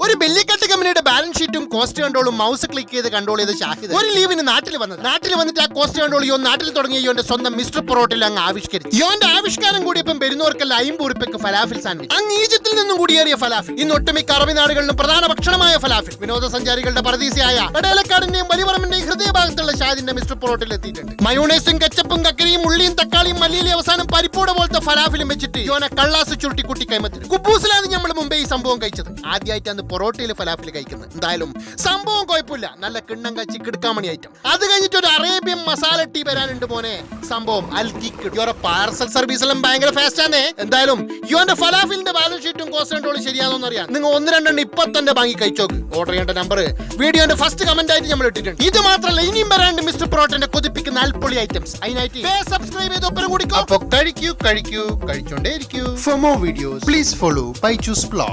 ഒരു ബെല്ലിക്കട്ട് കമ്പനിയുടെ ബാലൻസ് ഷീറ്റും കോസ്റ്റ് കൺട്രോളും മൗസ് ക്ലിക്ക് ചെയ്ത് കൺട്രോൾ ചെയ്ത് ഷാഹിദ് ഒരു ലീവിന് നാട്ടിൽ വന്നിട്ട് ആ കോസ്റ്റ് കൺട്രോൾ നാട്ടിൽ തുടങ്ങിയ യോന്റെ സ്വന്തം മിസ്റ്റർ പൊറോട്ടിൽ അങ്ങ് ആവിഷ്കരിച്ചു. യോന്റെ ആവിഷ്കാരം കൂടിയപ്പം വരുന്നവർക്കല്ല 50 ഉറുപ്പിക്ക് ഫലാഫിൽ സാൻഡ്വിച്ച്. അങ്ങ് ഈജിപ്തിൽ നിന്നും കൂടിയേറിയ ഫലാഫിൽ. ഇന്ന് ഒട്ടുമിക്ക അറബി നാടുകളിലും പ്രധാന ഭക്ഷണമായ ഫലാഫിൽ വിനോദസഞ്ചാരികളുടെ പരദീസയായ എടേലക്കാടിന്റെയും വലിയപറമ്പിന്റെയും ഹൃദയഭാഗത്തുള്ള ഷാദിന്റെ മിസ്റ്റർ പൊറോട്ടിൽ എത്തിയിട്ടുണ്ട്. മയോണൈസും കെച്ചപ്പും കക്കരിയും ഉള്ളിയും തക്കാളിയും മല്ലിയിലെ അവസാനം പരിപ്പോടെ പോലത്തെ ഫലാഫിലും വെച്ചിട്ട് യോനെ കള്ളാസ് ചുരുട്ടി കുട്ടി കൈമത്തിൽ. കുബൂസിലാണ് നമ്മൾ മുമ്പേ ഈ സംഭവം കഴിച്ചത്. ആദ്യമായിട്ട് അന്ന് പൊറോട്ടയിൽ ഫലാഫിൽ കഴിക്കുന്നത്. എന്തായാലും സംഭവം കുഴപ്പമില്ല, നല്ല കിണ്ണം കച്ചി കിടക്കാമണി ഐറ്റം. അത് കഴിഞ്ഞിട്ട് ഒരു അറേബ്യൻ മസാല ടീ വരാനുണ്ട് മോനെ. സംഭവം യോറെ പാർസൽ സർവീസെല്ലാം ഭയങ്കര ഫാസ്റ്റ് ആണ്. എന്തായാലും യോന്റെ ഫലാഫിലിന്റെ ബാലൻസ് ഷീറ്റും കോസ്റ്റ് കൺട്രോളും ശരിയാണെന്ന് അറിയാം. നിങ്ങൾ 1-2 ഇപ്പൊ തന്നെ വാങ്ങി കഴിച്ചോക്ക്. ഓർഡർ ചെയ്യേണ്ട നമ്പർ വീഡിയോന്റെ ഫസ്റ്റ് കമന്റ് ആയിട്ട് നമ്മൾ ഇട്ടിട്ടുണ്ട്. ഇത് മാത്രമല്ല, ഇനിയും വരാണ്ട് മിസ്റ്റർ പൊറോട്ടന്റെ കൊതിപ്പിക്കുന്ന അൽപ്പൊളി ഐറ്റംസ്. അതിനായിട്ട് സബ്സ്ക്രൈബ് ചെയ്ത് ഒപ്പം കുടിക്കും. അപ്പൊ കഴിച്ചോണ്ടേ ഇരിക്കൂ. For more videos, please follow BAIJU'S blog.